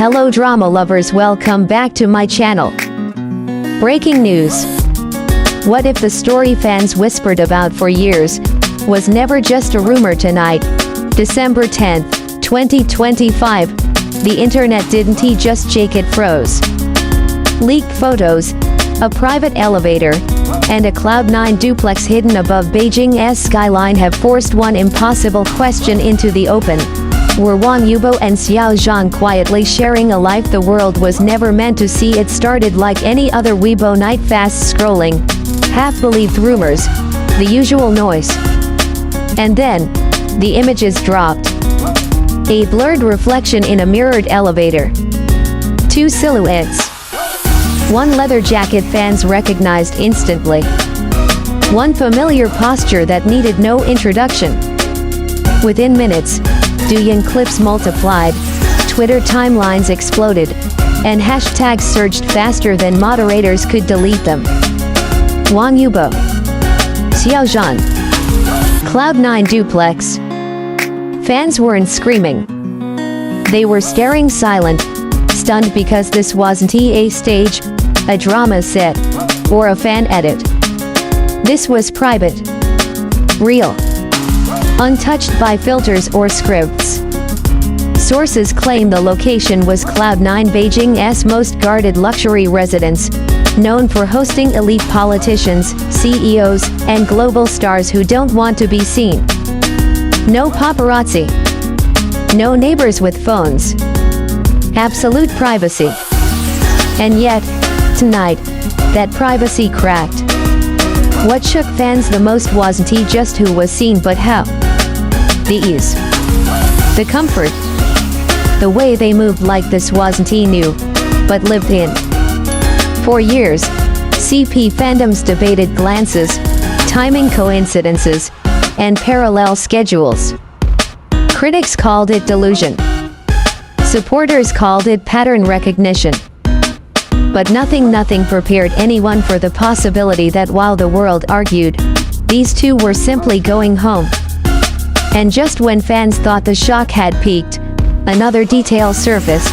Hello drama lovers, welcome back to my channel. Breaking news. What if the story fans whispered about for years was never just a rumor tonight? December 10th, 2025. The internet didn't just shake, it froze. Leaked photos, a private elevator, and a Cloud9 duplex hidden above Beijing's skyline have forced one impossible question into the open. Were Wang Yibo and Xiao Zhan quietly sharing a life the world was never meant to see? It started like any other Weibo night, fast scrolling, half-believed rumors, the usual noise. And then, the images dropped. A blurred reflection in a mirrored elevator. Two silhouettes. One leather jacket fans recognized instantly. One familiar posture that needed no introduction. Within minutes, Douyin clips multiplied, Twitter timelines exploded, and hashtags surged faster than moderators could delete them. Wang Yibo Xiao Zhan, Cloud9 duplex. Fans weren't screaming. They were staring silent, stunned, because this wasn't a stage, a drama set, or a fan edit. This was private, real, untouched by filters or scripts. Sources claim the location was Cloud9 Beijing's most guarded luxury residence, known for hosting elite politicians, CEOs, and global stars who don't want to be seen. No paparazzi. No neighbors with phones. Absolute privacy. And yet, tonight, that privacy cracked. What shook fans the most wasn't just who was seen, but how. The ease. The comfort. The way they moved, like this wasn't new, but lived in. For years, CP fandoms debated glances, timing coincidences, and parallel schedules. Critics called it delusion. Supporters called it pattern recognition. But nothing prepared anyone for the possibility that while the world argued, these two were simply going home. And just when fans thought the shock had peaked, another detail surfaced,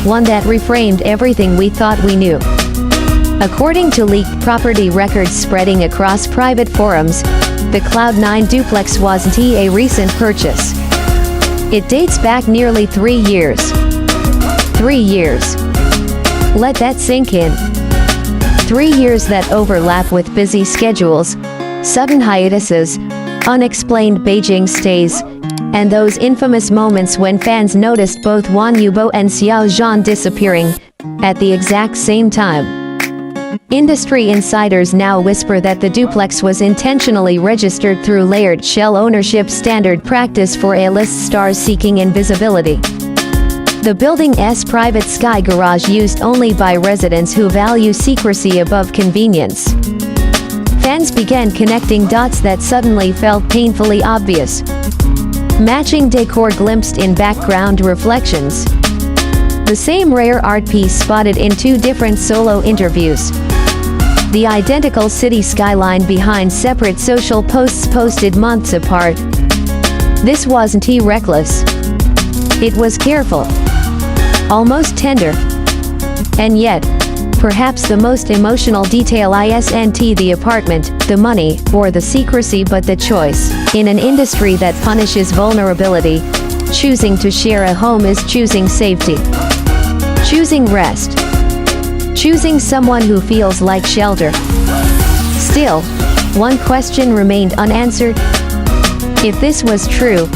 one that reframed everything we thought we knew. According to leaked property records spreading across private forums, the Cloud9 duplex wasn't a recent purchase. It dates back nearly 3 years. 3 years. Let that sink in. 3 years that overlap with busy schedules, sudden hiatuses, unexplained Beijing stays, and those infamous moments when fans noticed both Wang Yibo and Xiao Zhan disappearing at the exact same time. Industry insiders now whisper that the duplex was intentionally registered through layered shell ownership, standard practice for A-list stars seeking invisibility. The building's private sky garage used only by residents who value secrecy above convenience. Fans began connecting dots that suddenly felt painfully obvious. Matching decor glimpsed in background reflections. The same rare art piece spotted in two different solo interviews. The identical city skyline behind separate social posts posted months apart. This wasn't reckless. It was careful. Almost tender. And yet, perhaps the most emotional detail isn't the apartment, the money, or the secrecy, but the choice. In an industry that punishes vulnerability, choosing to share a home is choosing safety. Choosing rest. Choosing someone who feels like shelter. Still, one question remained unanswered. If this was true,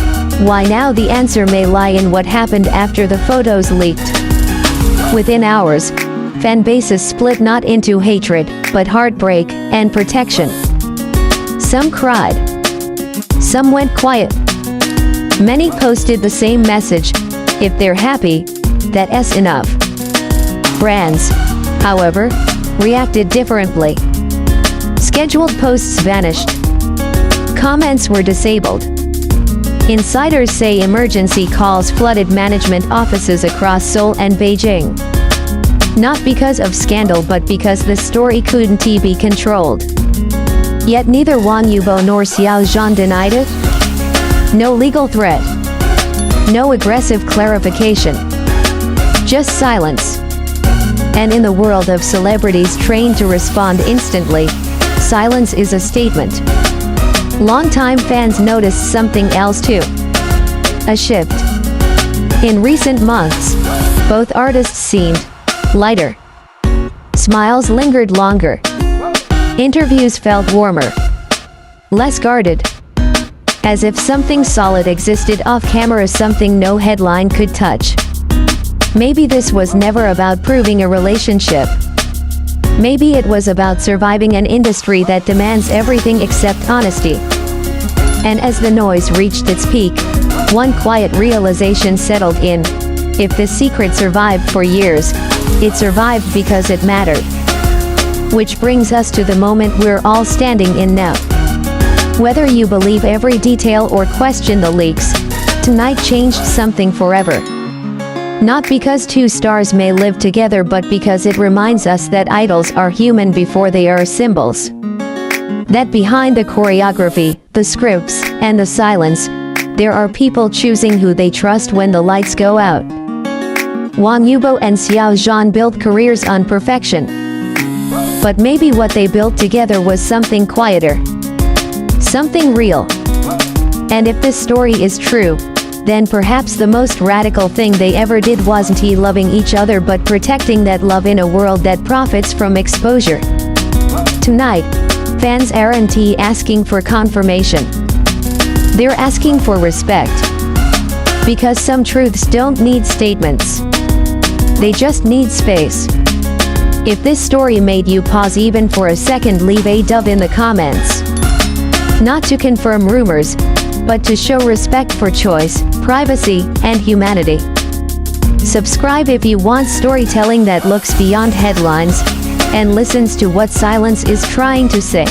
why now? The answer may lie in what happened after the photos leaked. Within hours, fan bases split, not into hatred, but heartbreak and protection. Some cried. Some went quiet. Many posted the same message: if they're happy, that's enough. Brands, however, reacted differently. Scheduled posts vanished. Comments were disabled. Insiders say emergency calls flooded management offices across Seoul and Beijing. Not because of scandal, but because the story couldn't be controlled. Yet neither Wang Yibo nor Xiao Zhan denied it. No legal threat. No aggressive clarification. Just silence. And in the world of celebrities trained to respond instantly, silence is a statement. Longtime fans noticed something else too. A shift. In recent months, both artists seemed lighter. Smiles lingered longer. Interviews felt warmer. Less guarded. As if something solid existed off camera, something no headline could touch. Maybe this was never about proving a relationship. Maybe it was about surviving an industry that demands everything except honesty. And as the noise reached its peak, one quiet realization settled in. If the secret survived for years, it survived because it mattered. Which brings us to the moment we're all standing in now. Whether you believe every detail or question the leaks, tonight changed something forever. Not because two stars may live together, but because it reminds us that idols are human before they are symbols. That behind the choreography, the scripts, and the silence, there are people choosing who they trust when the lights go out. Wang Yibo and Xiao Zhan built careers on perfection. But maybe what they built together was something quieter. Something real. And if this story is true, then perhaps the most radical thing they ever did wasn't loving each other, but protecting that love in a world that profits from exposure. Tonight, fans aren't asking for confirmation. They're asking for respect. Because some truths don't need statements. They just need space. If this story made you pause even for a second, leave a dove in the comments. Not to confirm rumors, but to show respect for choice, privacy, and humanity. Subscribe if you want storytelling that looks beyond headlines and listens to what silence is trying to say.